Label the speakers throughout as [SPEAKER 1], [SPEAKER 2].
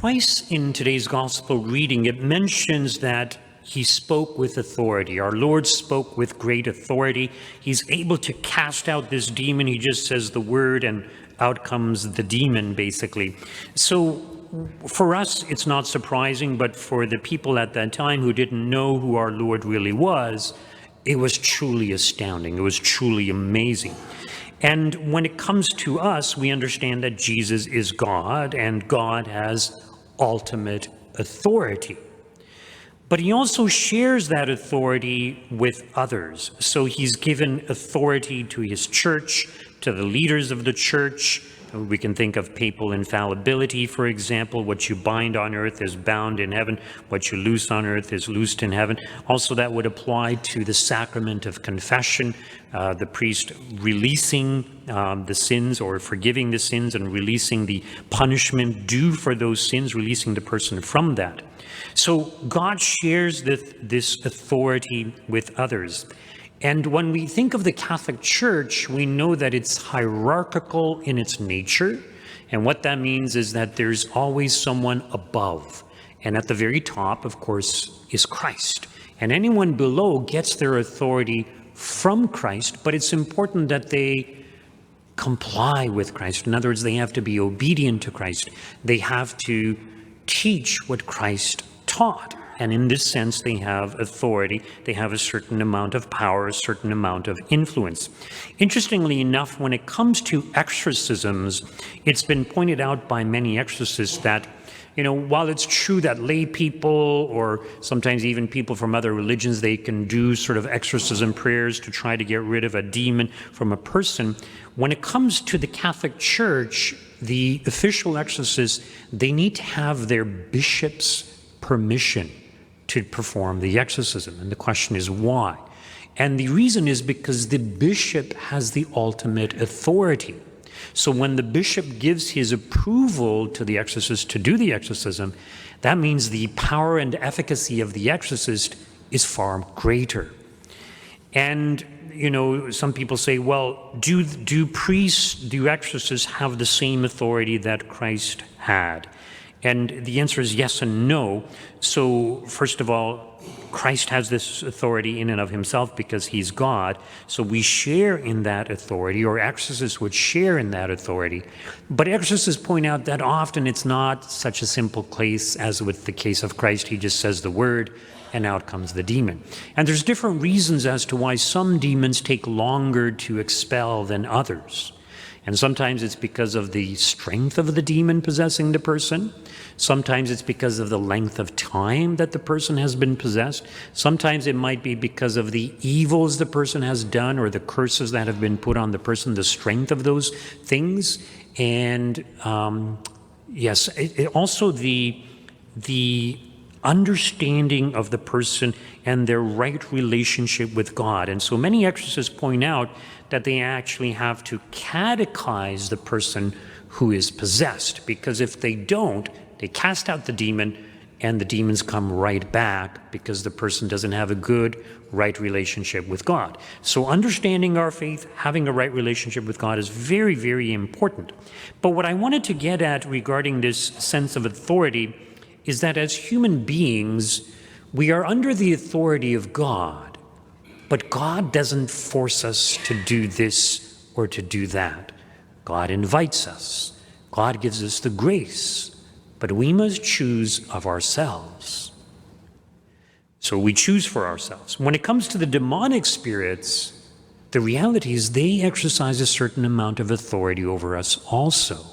[SPEAKER 1] Twice in today's gospel reading, it mentions that he spoke with authority. Our Lord spoke with great authority. He's able to cast out this demon. He just says the word and out comes the demon, basically. So for us, it's not surprising, but for the people at that time who didn't know who our Lord really was, it was truly astounding. It was truly amazing. And when it comes to us, we understand that Jesus is God and God has ultimate authority. But he also shares that authority with others. So he's given authority to his church, to the leaders of the church. We can think of papal infallibility, for example. What you bind on earth is bound in heaven. What you loose on earth is loosed in heaven. Also, that would apply to the sacrament of confession, the priest releasing the sins or forgiving the sins and releasing the punishment due for those sins, releasing the person from that. So God shares this authority with others. And when we think of the Catholic Church, we know that it's hierarchical in its nature. And what that means is that there's always someone above. And at the very top, of course, is Christ. And anyone below gets their authority from Christ, but it's important that they comply with Christ. In other words, they have to be obedient to Christ. They have to teach what Christ taught. And in this sense, they have authority. They have a certain amount of power, a certain amount of influence. Interestingly enough, when it comes to exorcisms, it's been pointed out by many exorcists that, while it's true that lay people or sometimes even people from other religions, they can do sort of exorcism prayers to try to get rid of a demon from a person, when it comes to the Catholic Church, the official exorcists, they need to have their bishop's permission to perform the exorcism. And the question is why? And the reason is because the bishop has the ultimate authority. So when the bishop gives his approval to the exorcist to do the exorcism, that means the power and efficacy of the exorcist is far greater. And, some people say, well, do priests, do exorcists have the same authority that Christ had? And the answer is yes and no. So first of all, Christ has this authority in and of himself because he's God. So we share in that authority, or exorcists would share in that authority. But exorcists point out that often it's not such a simple case as with the case of Christ. He just says the word and out comes the demon. And there's different reasons as to why some demons take longer to expel than others. And sometimes it's because of the strength of the demon possessing the person. Sometimes it's because of the length of time that the person has been possessed. Sometimes it might be because of the evils the person has done or the curses that have been put on the person, the strength of those things. And yes, also the understanding of the person and their right relationship with God. And so many exorcists point out that they actually have to catechize the person who is possessed, because if they don't, they cast out the demon and the demons come right back because the person doesn't have a good, right relationship with God. So understanding our faith, having a right relationship with God is very, very important. But what I wanted to get at regarding this sense of authority is that as human beings, we are under the authority of God, but God doesn't force us to do this or to do that. God invites us. God gives us the grace, but we must choose of ourselves. So we choose for ourselves. When it comes to the demonic spirits, the reality is they exercise a certain amount of authority over us also.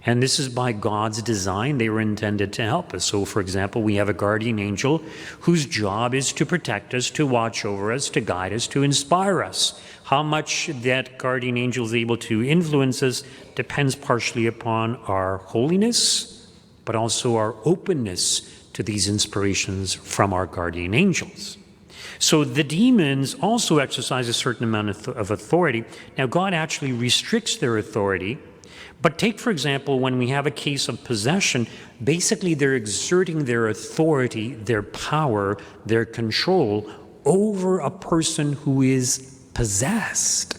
[SPEAKER 1] And this is by God's design. They were intended to help us. So, for example, we have a guardian angel whose job is to protect us, to watch over us, to guide us, to inspire us. How much that guardian angel is able to influence us depends partially upon our holiness, but also our openness to these inspirations from our guardian angels. So the demons also exercise a certain amount of authority. Now, God actually restricts their authority. But take, for example, when we have a case of possession, basically they're exerting their authority, their power, their control over a person who is possessed.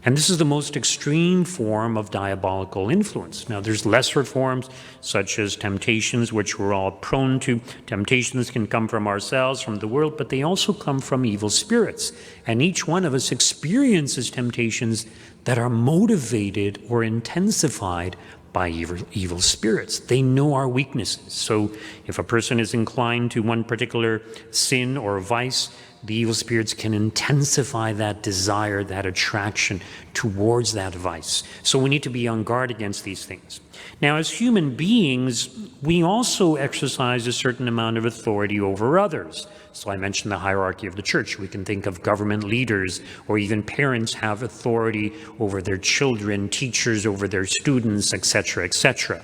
[SPEAKER 1] And this is the most extreme form of diabolical influence. Now, there's lesser forms, such as temptations, which we're all prone to. Temptations can come from ourselves, from the world, but they also come from evil spirits. And each one of us experiences temptations that are motivated or intensified by evil spirits. They know our weaknesses. So if a person is inclined to one particular sin or vice, the evil spirits can intensify that desire, that attraction towards that vice. So we need to be on guard against these things. Now, as human beings, we also exercise a certain amount of authority over others. So I mentioned the hierarchy of the church. We can think of government leaders, or even parents have authority over their children, teachers over their students, etc., etc.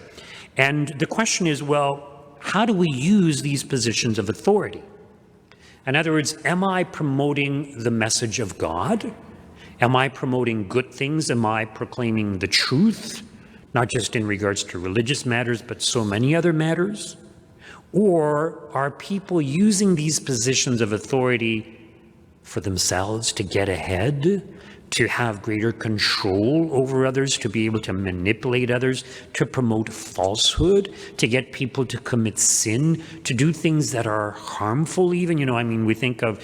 [SPEAKER 1] And the question is, well, how do we use these positions of authority? In other words, am I promoting the message of God? Am I promoting good things? Am I proclaiming the truth? Not just in regards to religious matters, but so many other matters? Or are people using these positions of authority for themselves to get ahead, to have greater control over others, to be able to manipulate others, to promote falsehood, to get people to commit sin, to do things that are harmful even? We think of,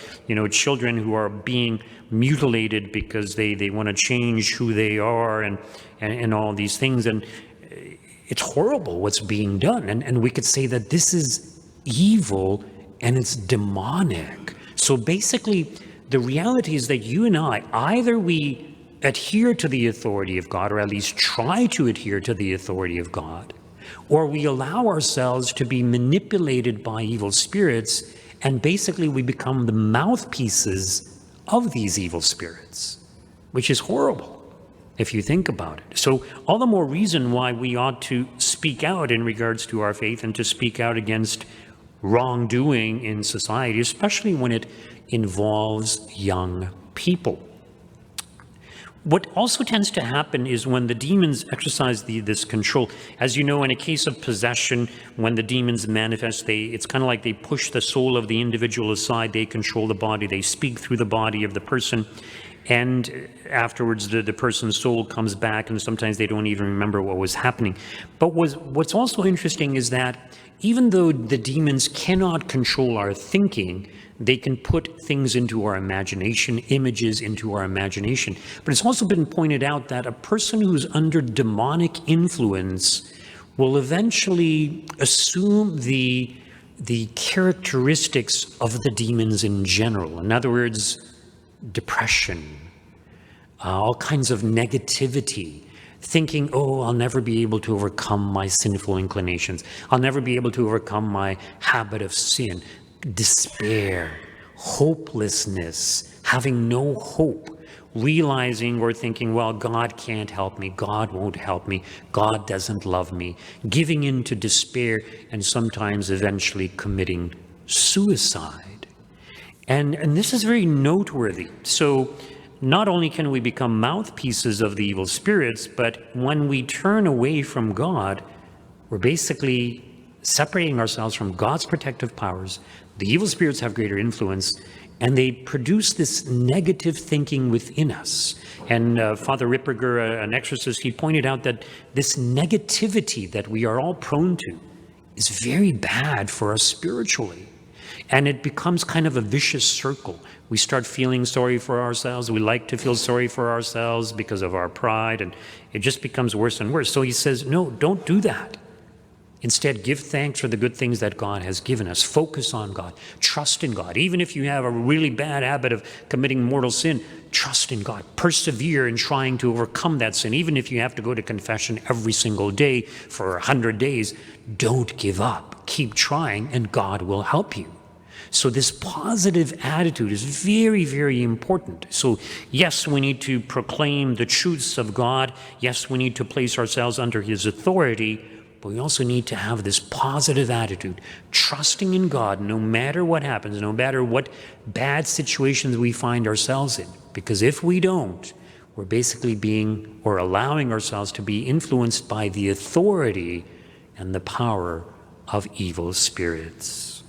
[SPEAKER 1] children who are being mutilated because they want to change who they are and all these things. And it's horrible what's being done. And we could say that this is evil and it's demonic. So basically, the reality is that you and I, either we adhere to the authority of God, or at least try to adhere to the authority of God, or we allow ourselves to be manipulated by evil spirits, and basically we become the mouthpieces of these evil spirits, which is horrible if you think about it. So all the more reason why we ought to speak out in regards to our faith and to speak out against wrongdoing in society, especially when it involves young people. What also tends to happen is when the demons exercise this control, as you know, in a case of possession, when the demons manifest, it's kind of like they push the soul of the individual aside, they control the body, they speak through the body of the person, and afterwards the person's soul comes back, and sometimes they don't even remember what was happening. But what's also interesting is that even though the demons cannot control our thinking, they can put things into our imagination, images into our imagination. But it's also been pointed out that a person who's under demonic influence will eventually assume the characteristics of the demons in general. In other words, depression, all kinds of negativity, thinking, oh, I'll never be able to overcome my sinful inclinations. I'll never be able to overcome my habit of sin. Despair, hopelessness, having no hope, realizing or thinking, well, God can't help me, God won't help me, God doesn't love me, giving in to despair, and sometimes eventually committing suicide. And this is very noteworthy. So not only can we become mouthpieces of the evil spirits, but when we turn away from God, we're basically separating ourselves from God's protective powers. The evil spirits have greater influence, and they produce this negative thinking within us. And Father Ripperger, an exorcist, he pointed out that this negativity that we are all prone to is very bad for us spiritually. And it becomes kind of a vicious circle. We start feeling sorry for ourselves. We like to feel sorry for ourselves because of our pride, and it just becomes worse and worse. So he says, no, don't do that. Instead, give thanks for the good things that God has given us. Focus on God. Trust in God. Even if you have a really bad habit of committing mortal sin, trust in God. Persevere in trying to overcome that sin. Even if you have to go to confession every single day for 100 days, don't give up. Keep trying, and God will help you. So this positive attitude is very, very important. So yes, we need to proclaim the truths of God. Yes, we need to place ourselves under his authority. But we also need to have this positive attitude, trusting in God no matter what happens, no matter what bad situations we find ourselves in. Because if we don't, we're basically being or allowing ourselves to be influenced by the authority and the power of evil spirits.